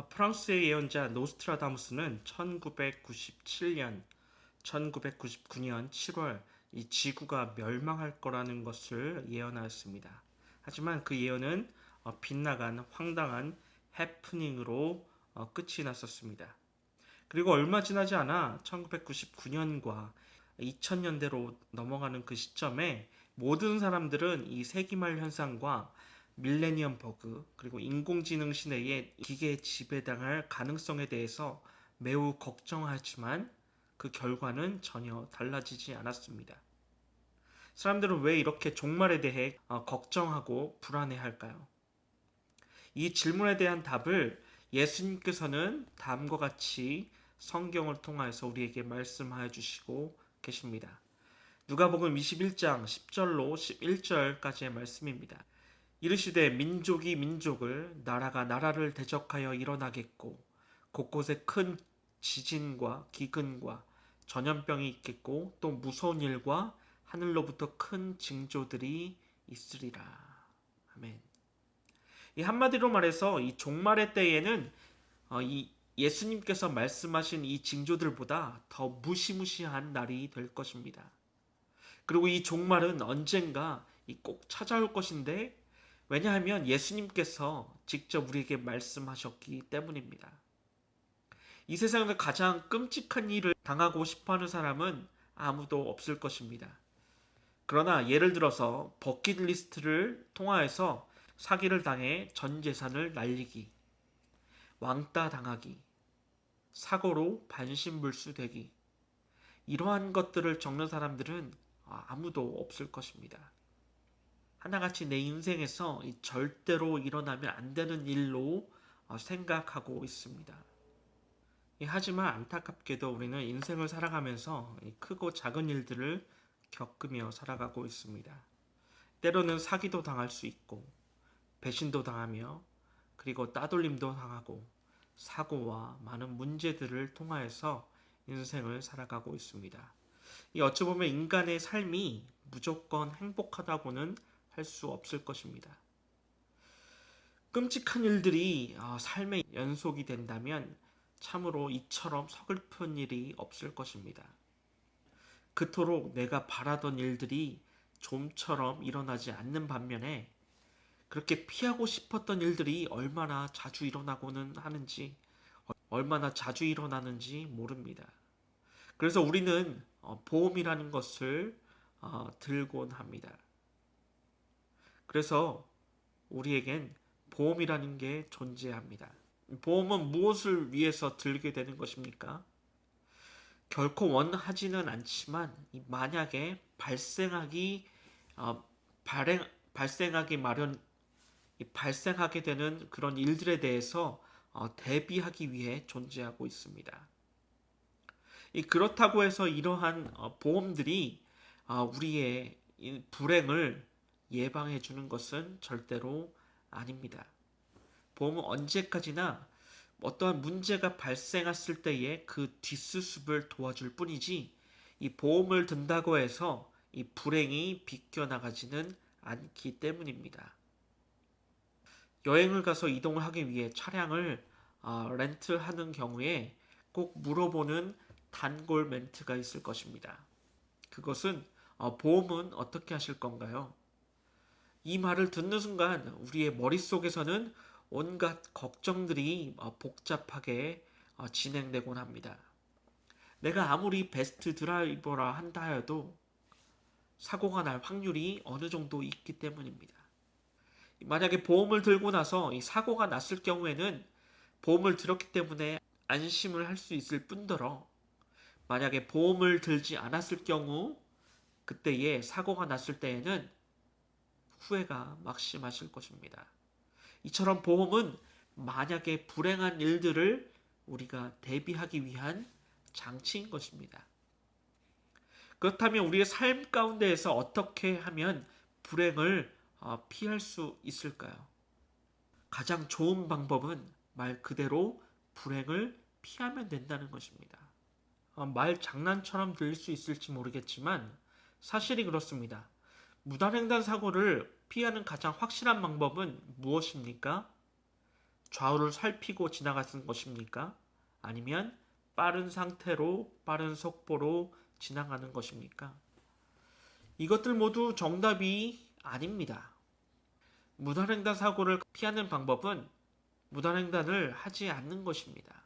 프랑스의 예언자 노스트라다무스는 1997년, 1999년 7월 이 지구가 멸망할 거라는 것을 예언하였습니다. 하지만 그 예언은 빗나간 황당한 해프닝으로 끝이 났었습니다. 그리고 얼마 지나지 않아 1999년과 2000년대로 넘어가는 그 시점에 모든 사람들은 이 세기말 현상과 밀레니엄 버그 그리고 인공지능 시대의 기계에 지배당할 가능성에 대해서 매우 걱정하지만 그 결과는 전혀 달라지지 않았습니다. 사람들은 왜 이렇게 종말에 대해 걱정하고 불안해할까요? 이 질문에 대한 답을 예수님께서는 다음과 같이 성경을 통해서 우리에게 말씀하여 주시고 계십니다. 누가복음 21장 10절로 11절까지의 말씀입니다. 이르시되 민족이 민족을 나라가 나라를 대적하여 일어나겠고 곳곳에 큰 지진과 기근과 전염병이 있겠고 또 무서운 일과 하늘로부터 큰 징조들이 있으리라. 아멘. 이 한마디로 말해서 이 종말의 때에는 이 예수님께서 말씀하신 이 징조들보다 더 무시무시한 날이 될 것입니다. 그리고 이 종말은 언젠가 꼭 찾아올 것인데 왜냐하면 예수님께서 직접 우리에게 말씀하셨기 때문입니다. 이 세상에서 가장 끔찍한 일을 당하고 싶어하는 사람은 아무도 없을 것입니다. 그러나 예를 들어서 버킷리스트를 통하여서 사기를 당해 전 재산을 날리기, 왕따 당하기, 사고로 반신불수되기, 이러한 것들을 적는 사람들은 아무도 없을 것입니다. 하나같이 내 인생에서 절대로 일어나면 안 되는 일로 생각하고 있습니다. 하지만 안타깝게도 우리는 인생을 살아가면서 크고 작은 일들을 겪으며 살아가고 있습니다. 때로는 사기도 당할 수 있고 배신도 당하며 그리고 따돌림도 당하고 사고와 많은 문제들을 통하여서 인생을 살아가고 있습니다. 어찌 보면 인간의 삶이 무조건 행복하다고는 할 수 없을 것입니다. 끔찍한 일들이 삶의 연속이 된다면 참으로 이처럼 서글픈 일이 없을 것입니다. 그토록 내가 바라던 일들이 좀처럼 일어나지 않는 반면에 그렇게 피하고 싶었던 일들이 얼마나 자주 일어나고는 하는지, 얼마나 자주 일어나는지 모릅니다. 그래서 우리는 보험이라는 것을 들곤 합니다. 그래서 우리에겐 보험이라는 게 존재합니다. 보험은 무엇을 위해서 들게 되는 것입니까? 결코 원하지는 않지만 만약에 발생하기 마련 발생하게 되는 그런 일들에 대해서 대비하기 위해 존재하고 있습니다. 그렇다고 해서 이러한 보험들이 우리의 불행을 예방해 주는 것은 절대로 아닙니다. 보험은 언제까지나 어떠한 문제가 발생했을 때에 그 뒷수습을 도와줄 뿐이지 이 보험을 든다고 해서 이 불행이 비껴나가지는 않기 때문입니다. 여행을 가서 이동을 하기 위해 차량을 렌트하는 경우에 꼭 물어보는 단골 멘트가 있을 것입니다. 그것은 보험은 어떻게 하실 건가요? 이 말을 듣는 순간 우리의 머릿속에서는 온갖 걱정들이 복잡하게 진행되곤 합니다. 내가 아무리 베스트 드라이버라 한다 해도 사고가 날 확률이 어느 정도 있기 때문입니다. 만약에 보험을 들고 나서 이 사고가 났을 경우에는 보험을 들었기 때문에 안심을 할 수 있을 뿐더러 만약에 보험을 들지 않았을 경우 그때에 사고가 났을 때에는 후회가 막심하실 것입니다. 이처럼 보험은 만약에 불행한 일들을 우리가 대비하기 위한 장치인 것입니다. 그렇다면 우리의 삶 가운데에서 어떻게 하면 불행을 피할 수 있을까요? 가장 좋은 방법은 말 그대로 불행을 피하면 된다는 것입니다. 말 장난처럼 들릴 수 있을지 모르겠지만 사실이 그렇습니다. 무단횡단 사고를 피하는 가장 확실한 방법은 무엇입니까? 좌우를 살피고 지나갔던 것입니까? 아니면 빠른 상태로 빠른 속보로 지나가는 것입니까? 이것들 모두 정답이 아닙니다. 무단횡단 사고를 피하는 방법은 무단횡단을 하지 않는 것입니다.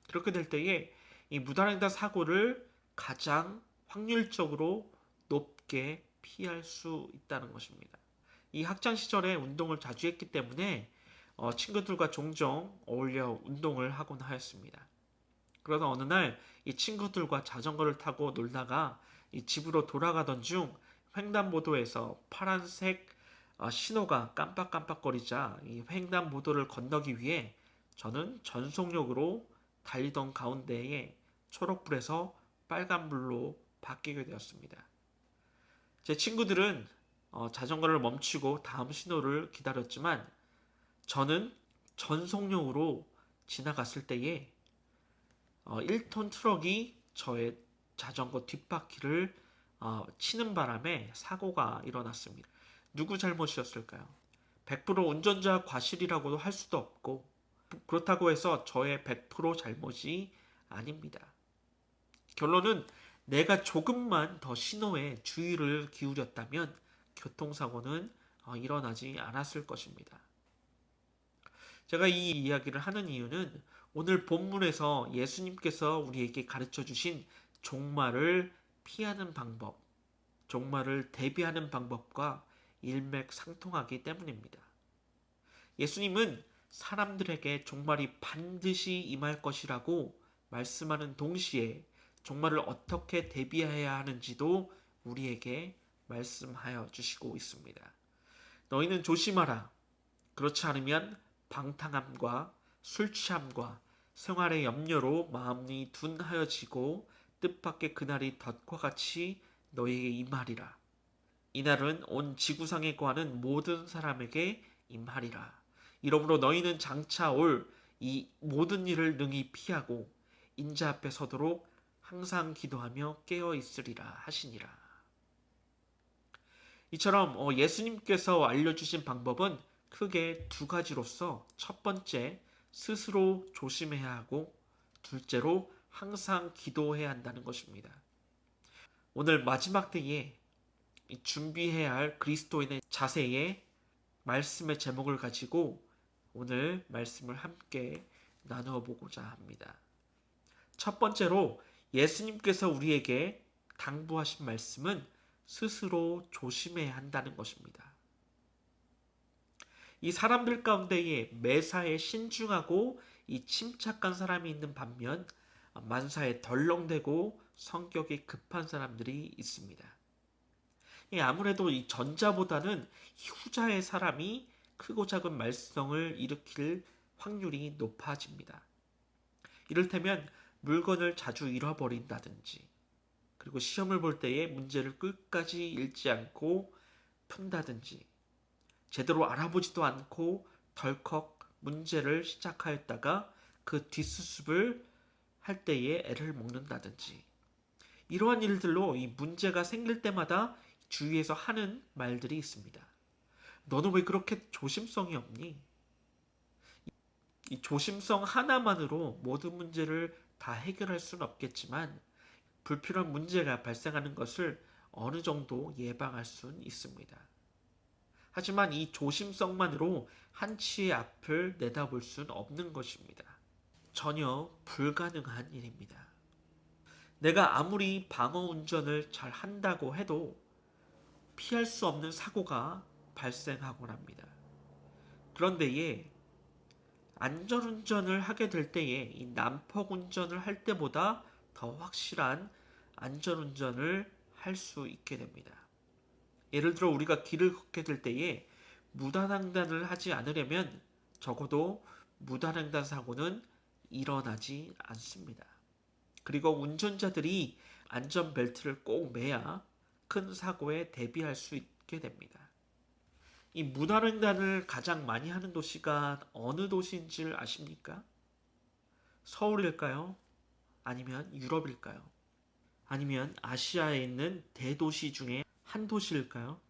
그렇게 될 때에 이 무단횡단 사고를 가장 확률적으로 높게 피할 수 있다는 것입니다. 이 학창 시절에 운동을 자주 했기 때문에 친구들과 종종 어울려 운동을 하곤 하였습니다. 그러다 어느 날 이 친구들과 자전거를 타고 놀다가 이 집으로 돌아가던 중 횡단보도에서 파란색 신호가 깜빡깜빡거리자 이 횡단보도를 건너기 위해 저는 전속력으로 달리던 가운데에 초록불에서 빨간불로 바뀌게 되었습니다. 제 친구들은 자전거를 멈추고 다음 신호를 기다렸지만 저는 전속력으로 지나갔을 때에 1톤 트럭이 저의 자전거 뒷바퀴를 치는 바람에 사고가 일어났습니다. 누구 잘못이었을까요? 100% 운전자 과실이라고도 할 수도 없고 그렇다고 해서 저의 100% 잘못이 아닙니다. 결론은 내가 조금만 더 신호에 주의를 기울였다면 교통사고는 일어나지 않았을 것입니다. 제가 이 이야기를 하는 이유는 오늘 본문에서 예수님께서 우리에게 가르쳐 주신 종말을 피하는 방법, 종말을 대비하는 방법과 일맥상통하기 때문입니다. 예수님은 사람들에게 종말이 반드시 임할 것이라고 말씀하는 동시에 종말을 어떻게 대비해야 하는지도 우리에게 말씀하여 주시고 있습니다. 너희는 조심하라. 그렇지 않으면 방탕함과 술 취함과 생활의 염려로 마음이 둔하여지고 뜻밖의 그날이 덫과 같이 너희에게 임하리라. 이날은 온 지구상에 거하는 모든 사람에게 임하리라. 이러므로 너희는 장차 올 이 모든 일을 능히 피하고 인자 앞에 서도록 항상 기도하며 깨어 있으리라 하시니라. 이처럼 예수님께서 알려주신 방법은 크게 두 가지로서 첫 번째, 스스로 조심해야 하고 둘째로 항상 기도해야 한다는 것입니다. 오늘 마지막 때에 준비해야 할 그리스도인의 자세의 말씀의 제목을 가지고 오늘 말씀을 함께 나누어 보고자 합니다. 첫 번째로 예수님께서 우리에게 당부하신 말씀은 스스로 조심해야 한다는 것입니다. 이 사람들 가운데에 매사에 신중하고 이 침착한 사람이 있는 반면 만사에 덜렁대고 성격이 급한 사람들이 있습니다. 아무래도 이 전자보다는 후자의 사람이 크고 작은 말썽을 일으킬 확률이 높아집니다. 이를테면 물건을 자주 잃어버린다든지, 그리고 시험을 볼 때에 문제를 끝까지 읽지 않고 푼다든지, 제대로 알아보지도 않고 덜컥 문제를 시작하였다가 그 뒷수습을 할 때에 애를 먹는다든지, 이러한 일들로 이 문제가 생길 때마다 주위에서 하는 말들이 있습니다. 너는 왜 그렇게 조심성이 없니? 이 조심성 하나만으로 모든 문제를 다 해결할 수는 없겠지만 불필요한 문제가 발생하는 것을 어느 정도 예방할 수는 있습니다. 하지만 이 조심성만으로 한치의 앞을 내다볼 수는 없는 것입니다. 전혀 불가능한 일입니다. 내가 아무리 방어 운전을 잘 한다고 해도 피할 수 없는 사고가 발생하곤 합니다. 그런데 안전운전을 하게 될 때에 이 난폭 운전을 할 때보다 더 확실한 안전운전을 할 수 있게 됩니다. 예를 들어 우리가 길을 걷게 될 때에 무단횡단을 하지 않으려면 적어도 무단횡단 사고는 일어나지 않습니다. 그리고 운전자들이 안전벨트를 꼭 매야 큰 사고에 대비할 수 있게 됩니다. 이 무단횡단을 가장 많이 하는 도시가 어느 도시인 줄 아십니까? 서울일까요? 아니면 유럽일까요? 아니면 아시아에 있는 대도시 중에 한 도시일까요?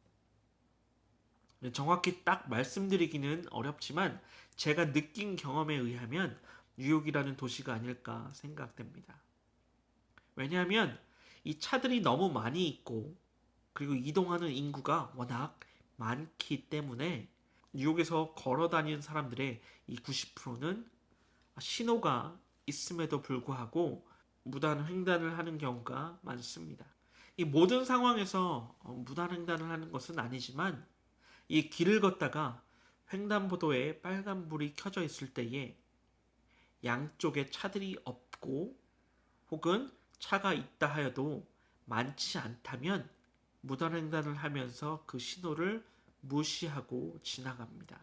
정확히 딱 말씀드리기는 어렵지만 제가 느낀 경험에 의하면 뉴욕이라는 도시가 아닐까 생각됩니다. 왜냐하면 이 차들이 너무 많이 있고 그리고 이동하는 인구가 워낙 많기 때문에 뉴욕에서 걸어 다니는 사람들의 이 90%는 신호가 있음에도 불구하고 무단 횡단을 하는 경우가 많습니다. 이 모든 상황에서 무단 횡단을 하는 것은 아니지만 이 길을 걷다가 횡단보도에 빨간불이 켜져 있을 때에 양쪽에 차들이 없고 혹은 차가 있다 하여도 많지 않다면 무단횡단을 하면서 그 신호를 무시하고 지나갑니다.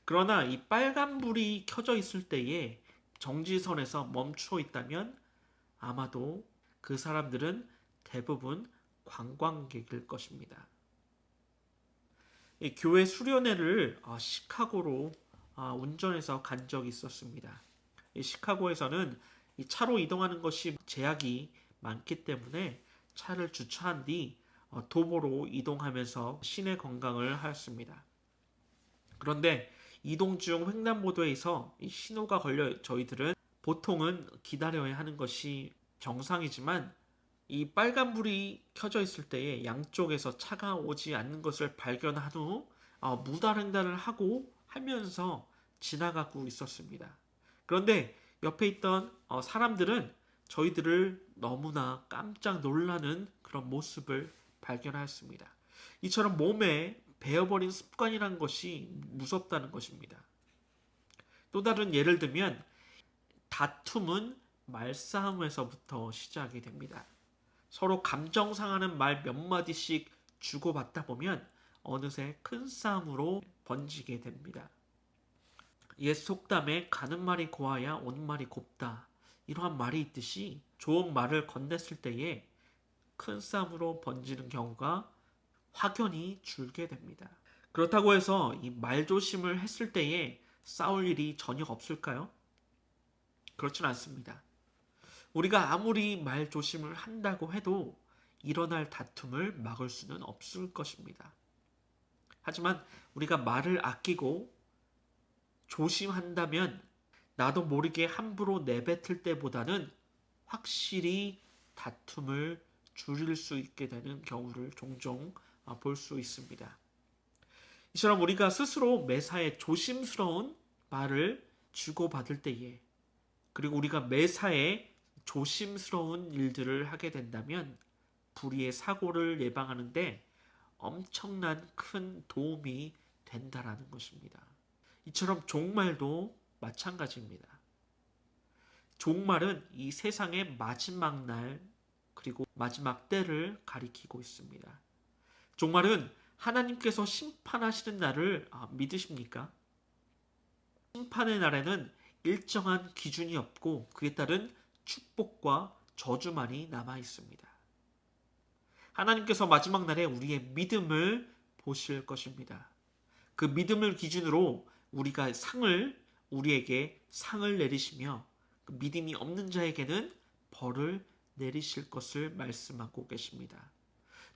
그러나 이 빨간불이 켜져 있을 때에 정지선에서 멈추어 있다면 아마도 그 사람들은 대부분 관광객일 것입니다. 이 교회 수련회를 시카고로 운전해서 간 적이 있었습니다. 이 시카고에서는 이 차로 이동하는 것이 제약이 많기 때문에 차를 주차한 뒤 도보로 이동하면서 시내 관광을 하였습니다. 그런데 이동 중 횡단보도에서 이 신호가 걸려 저희들은 보통은 기다려야 하는 것이 정상이지만 이 빨간불이 켜져 있을 때에 양쪽에서 차가 오지 않는 것을 발견한 후 무단횡단을 하고 하면서 지나가고 있었습니다. 그런데 옆에 있던 사람들은 저희들을 너무나 깜짝 놀라는 그런 모습을 발견하였습니다. 이처럼 몸에 배어버린 습관이란 것이 무섭다는 것입니다. 또 다른 예를 들면 다툼은 말싸움에서부터 시작이 됩니다. 서로 감정 상하는 말 몇 마디씩 주고받다 보면 어느새 큰 싸움으로 번지게 됩니다. 옛 속담에 가는 말이 고와야 오는 말이 곱다. 이러한 말이 있듯이 좋은 말을 건넸을 때에 큰 싸움으로 번지는 경우가 확연히 줄게 됩니다. 그렇다고 해서 이 말조심을 했을 때에 싸울 일이 전혀 없을까요? 그렇진 않습니다. 우리가 아무리 말조심을 한다고 해도 일어날 다툼을 막을 수는 없을 것입니다. 하지만 우리가 말을 아끼고 조심한다면 나도 모르게 함부로 내뱉을 때보다는 확실히 다툼을 줄일 수 있게 되는 경우를 종종 볼 수 있습니다. 이처럼 우리가 스스로 매사에 조심스러운 말을 주고받을 때에 그리고 우리가 매사에 조심스러운 일들을 하게 된다면 불의의 사고를 예방하는데 엄청난 큰 도움이 된다라는 것입니다. 이처럼 종말도 마찬가지입니다. 종말은 이 세상의 마지막 날 그리고 마지막 때를 가리키고 있습니다. 종말은 하나님께서 심판하시는 날을 믿으십니까? 심판의 날에는 일정한 기준이 없고 그에 따른 축복과 저주만이 남아 있습니다. 하나님께서 마지막 날에 우리의 믿음을 보실 것입니다. 그 믿음을 기준으로 우리에게 상을 내리시며 그 믿음이 없는 자에게는 벌을 내리실 것을 말씀하고 계십니다.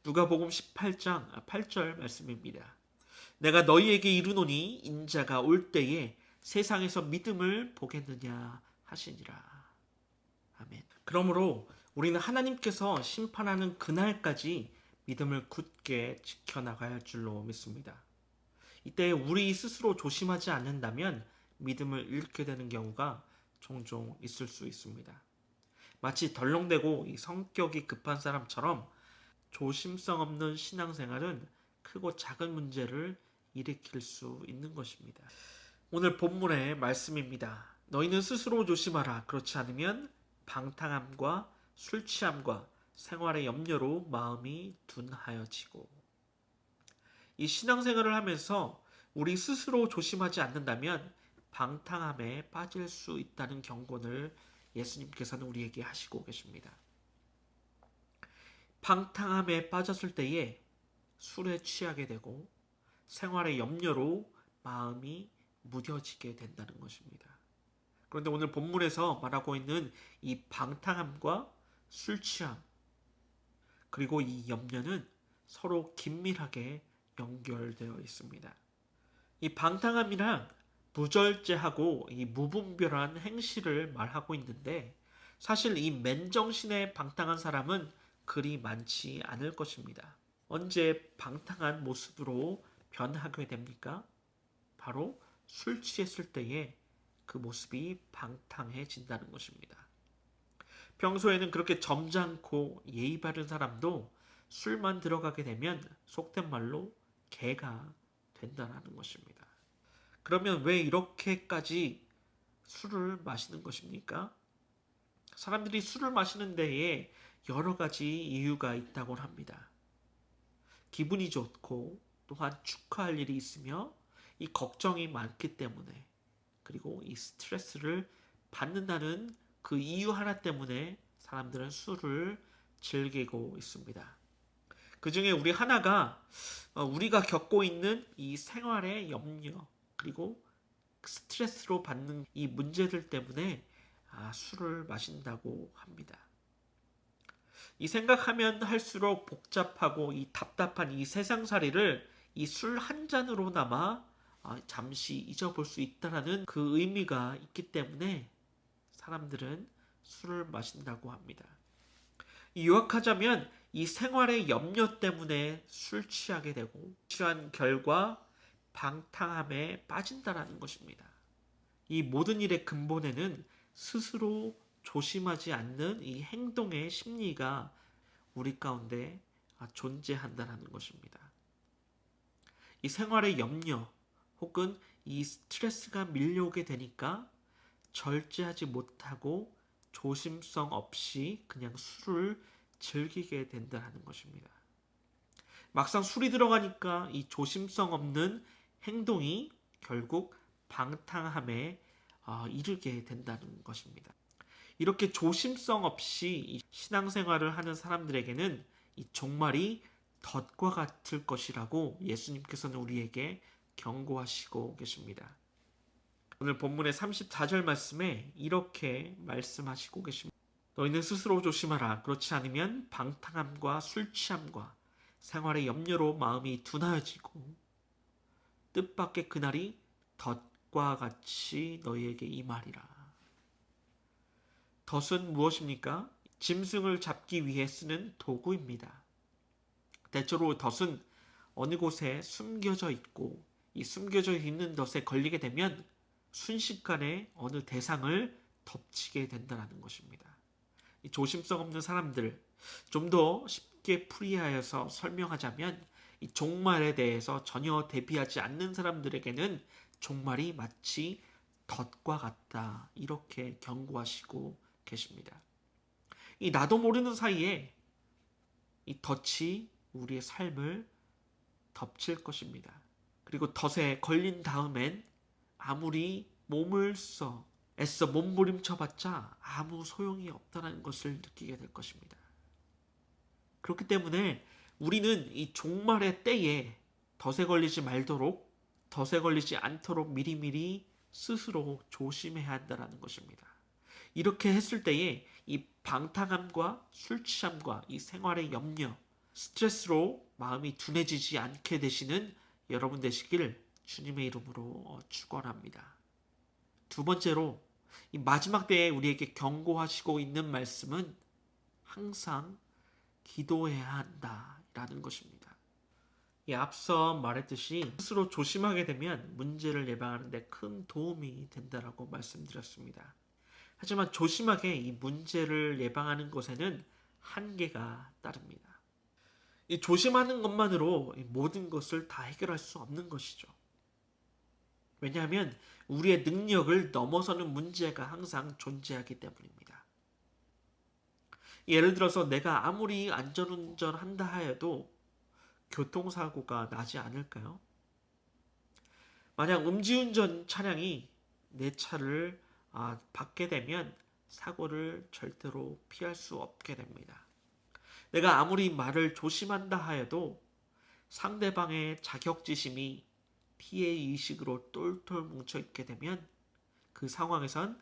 누가복음 18장 8절 말씀입니다. 내가 너희에게 이르노니 인자가 올 때에 세상에서 믿음을 보겠느냐 하시니라. 아멘. 그러므로 우리는 하나님께서 심판하는 그날까지 믿음을 굳게 지켜나가야 할 줄로 믿습니다. 이때 우리 스스로 조심하지 않는다면 믿음을 잃게 되는 경우가 종종 있을 수 있습니다. 마치 덜렁대고 성격이 급한 사람처럼 조심성 없는 신앙생활은 크고 작은 문제를 일으킬 수 있는 것입니다. 오늘 본문의 말씀입니다. 너희는 스스로 조심하라. 그렇지 않으면 방탕함과 술 취함과 생활의 염려로 마음이 둔하여지고. 이 신앙생활을 하면서 우리 스스로 조심하지 않는다면 방탕함에 빠질 수 있다는 경고를 예수님께서는 우리에게 하시고 계십니다. 방탕함에 빠졌을 때에 술에 취하게 되고 생활의 염려로 마음이 무뎌지게 된다는 것입니다. 그런데 오늘 본문에서 말하고 있는 이 방탕함과 술 취함 그리고 이 염려는 서로 긴밀하게 연결되어 있습니다. 이 방탕함이랑 부절제하고 이 무분별한 행실을 말하고 있는데 사실 이 맨정신에 방탕한 사람은 그리 많지 않을 것입니다. 언제 방탕한 모습으로 변하게 됩니까? 바로 술 취했을 때에 그 모습이 방탕해진다는 것입니다. 평소에는 그렇게 점잖고 예의 바른 사람도 술만 들어가게 되면 속된 말로 개가 된다는 것입니다. 그러면 왜 이렇게까지 술을 마시는 것입니까? 사람들이 술을 마시는 데에 여러 가지 이유가 있다고 합니다. 기분이 좋고 또한 축하할 일이 있으며 이 걱정이 많기 때문에 그리고 이 스트레스를 받는다는 그 이유 하나 때문에 사람들은 술을 즐기고 있습니다. 그 중에 우리 하나가 우리가 겪고 있는 이 생활의 염려 그리고 스트레스로 받는 이 문제들 때문에 술을 마신다고 합니다. 이 생각하면 할수록 복잡하고 이 답답한 이 세상살이를 이 술 한 잔으로나마 잠시 잊어볼 수 있다라는 그 의미가 있기 때문에 사람들은 술을 마신다고 합니다. 요약하자면 이 생활의 염려 때문에 술 취하게 되고 취한 결과 방탕함에 빠진다라는 것입니다. 이 모든 일의 근본에는 스스로 조심하지 않는 이 행동의 심리가 우리 가운데 존재한다는 것입니다. 이 생활의 염려 혹은 이 스트레스가 밀려오게 되니까 절제하지 못하고 조심성 없이 그냥 술을 즐기게 된다는 것입니다. 막상 술이 들어가니까 이 조심성 없는 행동이 결국 방탕함에 이르게 된다는 것입니다. 이렇게 조심성 없이 신앙생활을 하는 사람들에게는 이 종말이 덫과 같을 것이라고 예수님께서는 우리에게 경고하시고 계십니다. 오늘 본문의 34절 말씀에 이렇게 말씀하시고 계십니다. 너희는 스스로 조심하라. 그렇지 않으면 방탕함과 술 취함과 생활의 염려로 마음이 둔하여지고 뜻밖의 그날이 덫과 같이 너희에게 임하리라. 덫은 무엇입니까? 짐승을 잡기 위해 쓰는 도구입니다. 대체로 덫은 어느 곳에 숨겨져 있고 이 숨겨져 있는 덫에 걸리게 되면 순식간에 어느 대상을 덮치게 된다는 것입니다. 이 조심성 없는 사람들, 좀 더 쉽게 풀이하여서 설명하자면 이 종말에 대해서 전혀 대비하지 않는 사람들에게는 종말이 마치 덫과 같다 이렇게 경고하시고 계십니다. 이 나도 모르는 사이에 이 덫이 우리의 삶을 덮칠 것입니다. 그리고 덫에 걸린 다음엔 아무리 몸을 애써 몸부림쳐봤자 아무 소용이 없다는 것을 느끼게 될 것입니다. 그렇기 때문에 우리는 이 종말의 때에 덫에 걸리지 말도록 덫에 걸리지 않도록 미리미리 스스로 조심해야 한다는 것입니다. 이렇게 했을 때에 이 방탕함과 술 취함과 이 생활의 염려, 스트레스로 마음이 둔해지지 않게 되시는 여러분 되시길 주님의 이름으로 축원합니다. 두 번째로 이 마지막 때에 우리에게 경고하시고 있는 말씀은 항상 기도해야 한다라는 것입니다. 이 앞서 말했듯이 스스로 조심하게 되면 문제를 예방하는 데 큰 도움이 된다라고 말씀드렸습니다. 하지만 조심하게 이 문제를 예방하는 것에는 한계가 따릅니다. 이 조심하는 것만으로 모든 것을 다 해결할 수 없는 것이죠. 왜냐하면 우리의 능력을 넘어서는 문제가 항상 존재하기 때문입니다. 예를 들어서 내가 아무리 안전운전 한다 하여도 교통사고가 나지 않을까요? 만약 음주운전 차량이 내 차를 받게 되면 사고를 절대로 피할 수 없게 됩니다. 내가 아무리 말을 조심한다 하여도 상대방의 자격지심이 피해의식으로 똘똘 뭉쳐있게 되면 그 상황에선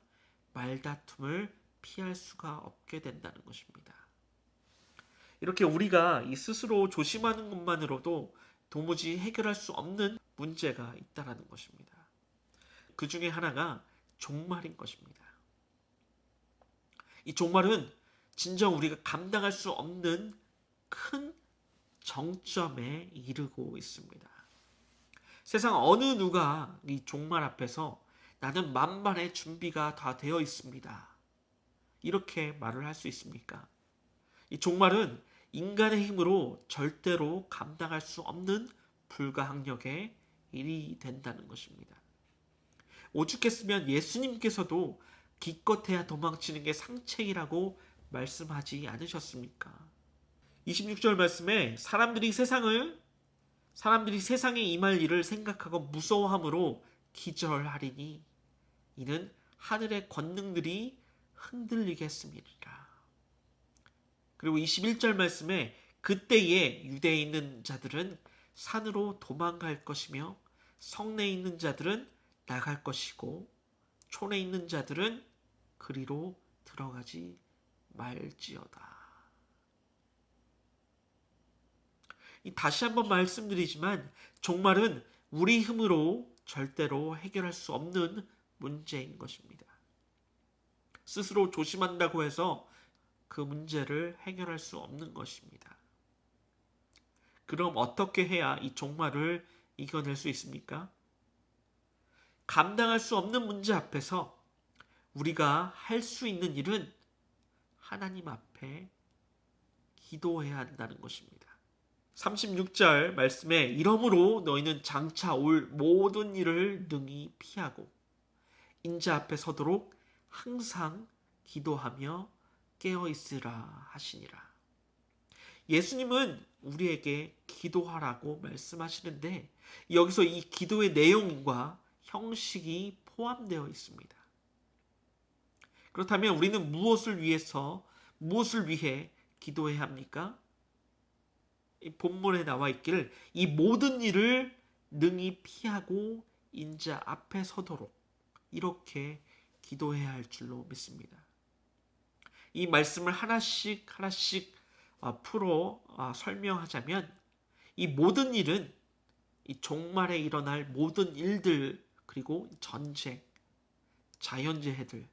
말다툼을 피할 수가 없게 된다는 것입니다. 이렇게 우리가 이 스스로 조심하는 것만으로도 도무지 해결할 수 없는 문제가 있다라는 것입니다. 그 중에 하나가 종말인 것입니다. 이 종말은 진정 우리가 감당할 수 없는 큰 정점에 이르고 있습니다. 세상 어느 누가 이 종말 앞에서 나는 만반의 준비가 다 되어 있습니다, 이렇게 말을 할 수 있습니까? 이 종말은 인간의 힘으로 절대로 감당할 수 없는 불가항력의 일이 된다는 것입니다. 오죽했으면 예수님께서도 기껏해야 도망치는 게 상책이라고 말씀하지 않으셨습니까? 26절 말씀에 사람들이 세상에 임할 일을 생각하고 무서워함으로 기절하리니 이는 하늘의 권능들이 흔들리겠습니다라. 그리고 21절 말씀에 그때에 유대에 있는 자들은 산으로 도망갈 것이며 성내에 있는 자들은 나갈 것이고 촌에 있는 자들은 그리로 들어가지 말지어다. 다시 한번 말씀드리지만 종말은 우리 힘으로 절대로 해결할 수 없는 문제인 것입니다. 스스로 조심한다고 해서 그 문제를 해결할 수 없는 것입니다. 그럼 어떻게 해야 이 종말을 이겨낼 수 있습니까? 감당할 수 없는 문제 앞에서 우리가 할 수 있는 일은 하나님 앞에 기도해야 한다는 것입니다. 36절 말씀에 이러므로 너희는 장차 올 모든 일을 능히 피하고 인자 앞에 서도록 항상 기도하며 깨어 있으라 하시니라. 예수님은 우리에게 기도하라고 말씀하시는데 여기서 이 기도의 내용과 형식이 포함되어 있습니다. 그렇다면 우리는 무엇을 위해 기도해야 합니까? 이 본문에 나와 있기를 이 모든 일을 능히 피하고 인자 앞에 서도록 이렇게 기도해야 할 줄로 믿습니다. 이 말씀을 하나씩 풀어 설명하자면 이 모든 일은 이 종말에 일어날 모든 일들, 그리고 전쟁, 자연재해들,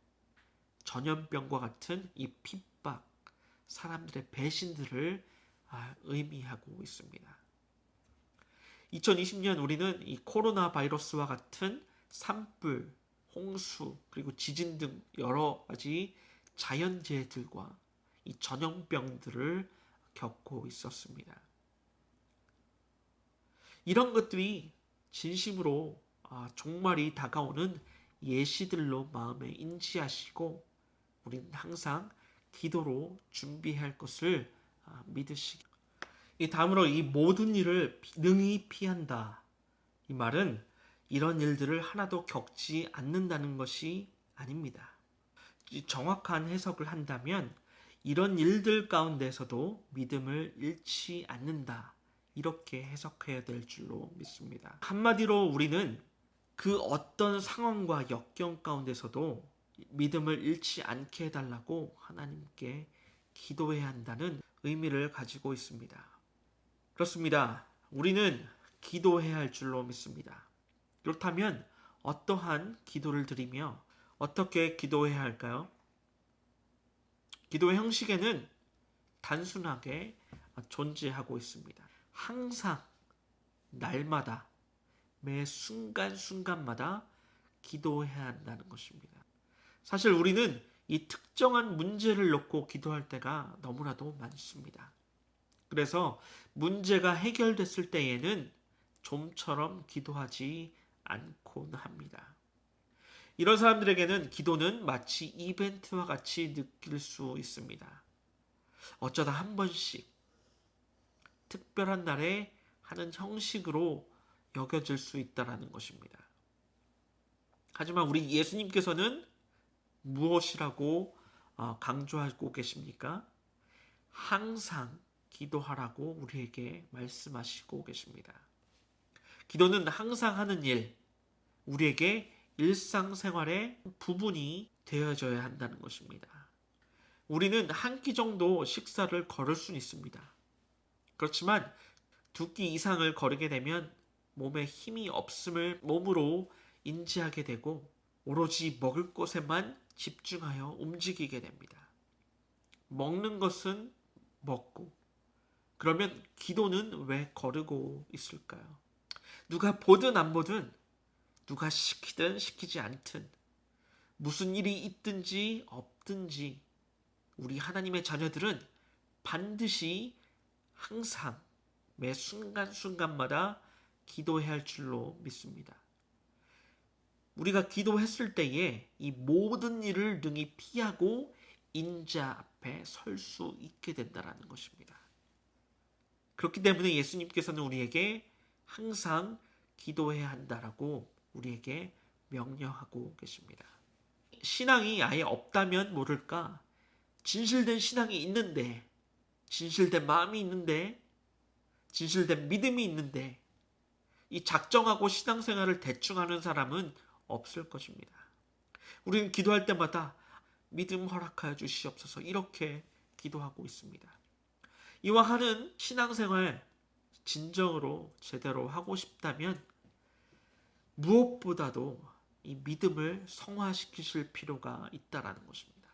전염병과 같은 이 핍박, 사람들의 배신들을 의미하고 있습니다. 2020년 우리는 이 코로나 바이러스와 같은 산불, 홍수, 그리고 지진 등 여러 가지 자연재해들과 이 전염병들을 겪고 있었습니다. 이런 것들이 진심으로 종말이 다가오는 예시들로 마음에 인지하시고 우리는 항상 기도로 준비할 것을 믿으시기. 다음으로 이 모든 일을 능히 피한다. 이 말은 이런 일들을 하나도 겪지 않는다는 것이 아닙니다. 정확한 해석을 한다면 이런 일들 가운데서도 믿음을 잃지 않는다, 이렇게 해석해야 될 줄로 믿습니다. 한마디로 우리는 그 어떤 상황과 역경 가운데서도 믿음을 잃지 않게 해달라고 하나님께 기도해야 한다는 의미를 가지고 있습니다. 그렇습니다. 우리는 기도해야 할 줄로 믿습니다. 그렇다면 어떠한 기도를 드리며 어떻게 기도해야 할까요? 기도의 형식에는 단순하게 존재하고 있습니다. 항상, 날마다, 매 순간순간마다 기도해야 한다는 것입니다. 사실 우리는 이 특정한 문제를 놓고 기도할 때가 너무나도 많습니다. 그래서 문제가 해결됐을 때에는 좀처럼 기도하지 않곤 합니다. 이런 사람들에게는 기도는 마치 이벤트와 같이 느낄 수 있습니다. 어쩌다 한 번씩 특별한 날에 하는 형식으로 여겨질 수 있다는 것입니다. 하지만 우리 예수님께서는 무엇이라고 강조하고 계십니까? 항상 기도하라고 우리에게 말씀하시고 계십니다. 기도는 항상 하는 일, 우리에게 일상생활의 부분이 되어져야 한다는 것입니다. 우리는 한 끼 정도 식사를 거를 수는 있습니다. 그렇지만 2끼 이상을 거르게 되면 몸에 힘이 없음을 몸으로 인지하게 되고 오로지 먹을 것에만 집중하여 움직이게 됩니다. 먹는 것은 먹고 그러면 기도는 왜 거르고 있을까요? 누가 보든 안 보든 누가 시키든 시키지 않든 무슨 일이 있든지 없든지 우리 하나님의 자녀들은 반드시 항상 매 순간순간마다 기도해야 할 줄로 믿습니다. 우리가 기도했을 때에 이 모든 일을 능히 피하고 인자 앞에 설 수 있게 된다는 것입니다. 그렇기 때문에 예수님께서는 우리에게 항상 기도해야 한다라고 우리에게 명령하고 계십니다. 신앙이 아예 없다면 모를까? 진실된 신앙이 있는데, 진실된 마음이 있는데, 진실된 믿음이 있는데, 이 작정하고 신앙생활을 대충 하는 사람은 없을 것입니다. 우리는 기도할 때마다 믿음 허락하여 주시옵소서 이렇게 기도하고 있습니다. 이와 하는 신앙생활 진정으로 제대로 하고 싶다면 무엇보다도 이 믿음을 성화시키실 필요가 있다는 것입니다.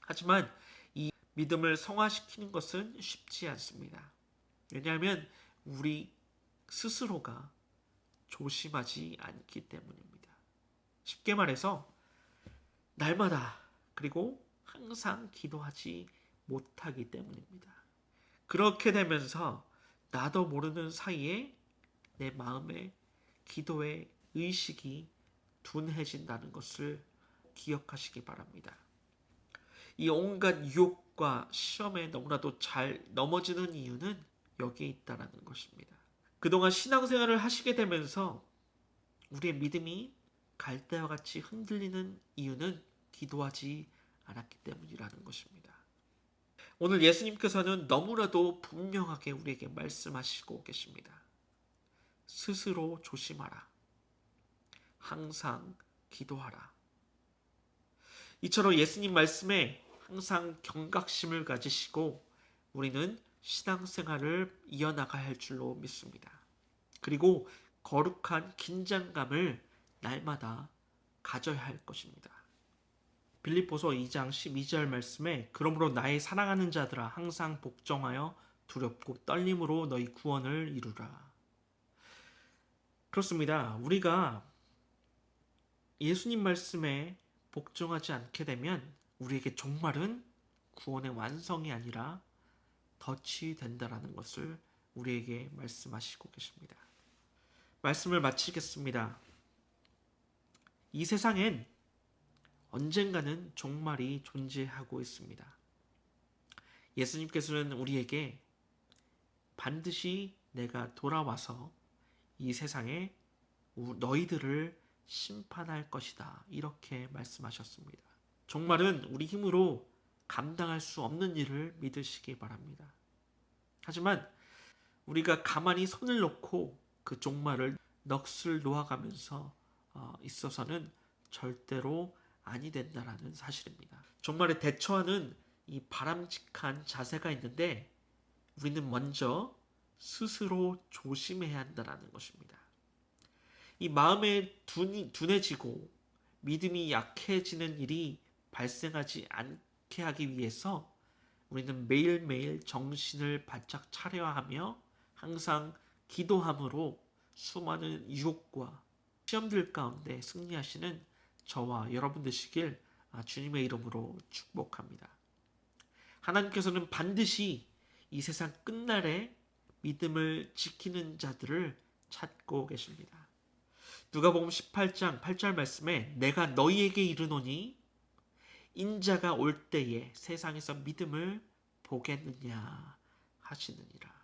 하지만 이 믿음을 성화시키는 것은 쉽지 않습니다. 왜냐하면 우리 스스로가 조심하지 않기 때문입니다. 쉽게 말해서 날마다 그리고 항상 기도하지 못하기 때문입니다. 그렇게 되면서 나도 모르는 사이에 내 마음에 기도의 의식이 둔해진다는 것을 기억하시기 바랍니다. 이 온갖 유혹과 시험에 너무나도 잘 넘어지는 이유는 여기에 있다는 것입니다. 그동안 신앙생활을 하시게 되면서 우리의 믿음이 갈대와 같이 흔들리는 이유는 기도하지 않았기 때문이라는 것입니다. 오늘 예수님께서는 너무나도 분명하게 우리에게 말씀하시고 계십니다. 스스로 조심하라. 항상 기도하라. 이처럼 예수님 말씀에 항상 경각심을 가지시고 우리는 신앙생활을 이어나가야 할 줄로 믿습니다. 그리고 거룩한 긴장감을 날마다 가져야 할 것입니다. 빌립보서 2장 12절 말씀에 그러므로 나의 사랑하는 자들아 항상 복종하여 두렵고 떨림으로 너희 구원을 이루라. 그렇습니다. 우리가 예수님 말씀에 복종하지 않게 되면 우리에게 종말은 구원의 완성이 아니라 덫이 된다라는 것을 우리에게 말씀하시고 계십니다. 말씀을 마치겠습니다. 이 세상엔 언젠가는 종말이 존재하고 있습니다. 예수님께서는 우리에게 반드시 내가 돌아와서 이 세상에 너희들을 심판할 것이다. 이렇게 말씀하셨습니다. 종말은 우리 힘으로 감당할 수 없는 일을 믿으시기 바랍니다. 하지만 우리가 가만히 손을 놓고 그 종말을 넋을 놓아가면서 있어서는 절대로 아니 된다라는 사실입니다. 종말에 대처하는 이 바람직한 자세가 있는데 우리는 먼저 스스로 조심해야 한다는 것입니다. 이 마음에 둔해지고 믿음이 약해지는 일이 발생하지 않게 하기 위해서 우리는 매일매일 정신을 바짝 차려야 하며 항상 기도함으로 수많은 유혹과 시험들 가운데 승리하시는 저와 여러분 되시길 주님의 이름으로 축복합니다. 하나님께서는 반드시 이 세상 끝날에 믿음을 지키는 자들을 찾고 계십니다. 누가복음 18장 8절 말씀에 내가 너희에게 이르노니 인자가 올 때에 세상에서 믿음을 보겠느냐 하시느니라.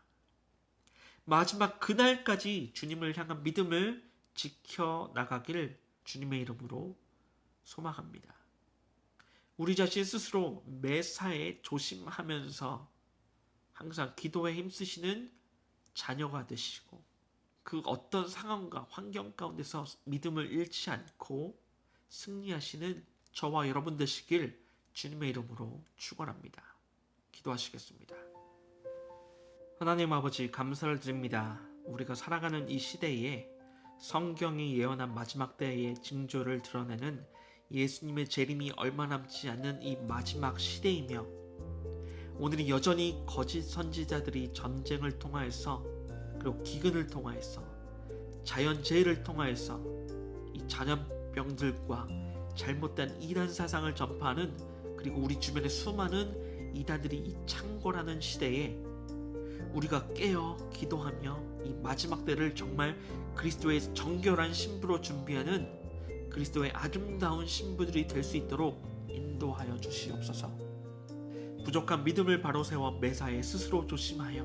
마지막 그날까지 주님을 향한 믿음을 지켜나가기를 주님의 이름으로 소망합니다. 우리 자신 스스로 매사에 조심하면서 항상 기도에 힘쓰시는 자녀가 되시고 그 어떤 상황과 환경 가운데서 믿음을 잃지 않고 승리하시는 저와 여러분 되시길 주님의 이름으로 축원합니다. 기도하시겠습니다. 하나님 아버지 감사를 드립니다. 우리가 살아가는 이 시대에 성경이 예언한 마지막 때의 징조를 드러내는 예수님의 재림이 얼마 남지 않는 이 마지막 시대이며 오늘이 여전히 거짓 선지자들이 전쟁을 통하여서 그리고 기근을 통하여서 자연재해를 통하여서 이 전염병들과 잘못된 이단 사상을 전파하는 그리고 우리 주변에 수많은 이단들이 이 창궐하는 시대에 우리가 깨어 기도하며 이 마지막 때를 정말 그리스도의 정결한 신부로 준비하는 그리스도의 아름다운 신부들이 될 수 있도록 인도하여 주시옵소서. 부족한 믿음을 바로 세워 매사에 스스로 조심하여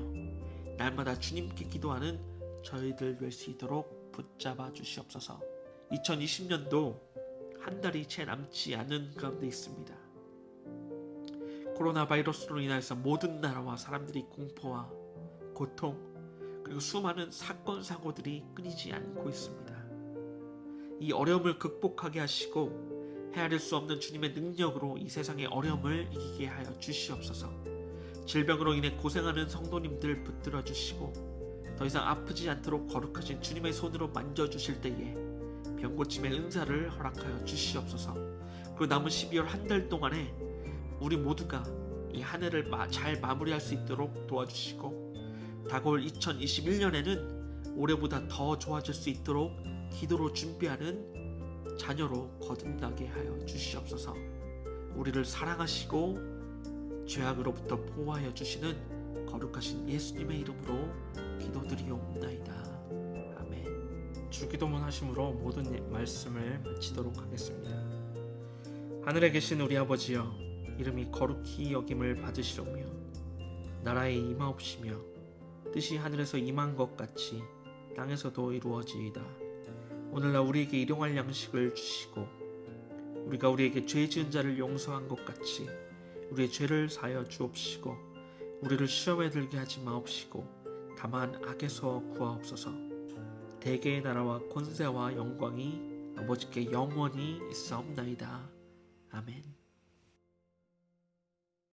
날마다 주님께 기도하는 저희들 될 수 있도록 붙잡아 주시옵소서. 2020년도 한 달이 채 남지 않은 가운데 있습니다. 코로나 바이러스로 인해서 모든 나라와 사람들이 공포와 고통 그리고 수많은 사건 사고들이 끊이지 않고 있습니다. 이 어려움을 극복하게 하시고 헤아릴 수 없는 주님의 능력으로 이 세상의 어려움을 이기게 하여 주시옵소서. 질병으로 인해 고생하는 성도님들 붙들어 주시고 더 이상 아프지 않도록 거룩하신 주님의 손으로 만져주실 때에 병고침의 은사를 허락하여 주시옵소서. 그리고 남은 12월 한 달 동안에 우리 모두가 이 한 해를 잘 마무리할 수 있도록 도와주시고 다가올 2021년에는 올해보다 더 좋아질 수 있도록 기도로 준비하는 자녀로 거듭나게 하여 주시옵소서. 우리를 사랑하시고 죄악으로부터 보호하여 주시는 거룩하신 예수님의 이름으로 기도드리옵나이다. 아멘. 주기도문 하심으로 모든 말씀을 마치도록 하겠습니다. 하늘에 계신 우리 아버지여, 이름이 거룩히 여김을 받으시오며 나라에 임하옵시며 뜻이 하늘에서 임한 것 같이 땅에서도 이루어지이다. 오늘날 우리에게 일용할 양식을 주시고 우리가 우리에게 죄 지은 자를 용서한 것 같이 우리의 죄를 사하여 주옵시고 우리를 시험에 들게 하지 마옵시고 다만 악에서 구하옵소서. 대개의 나라와 권세와 영광이 아버지께 영원히 있사옵나이다. 아멘.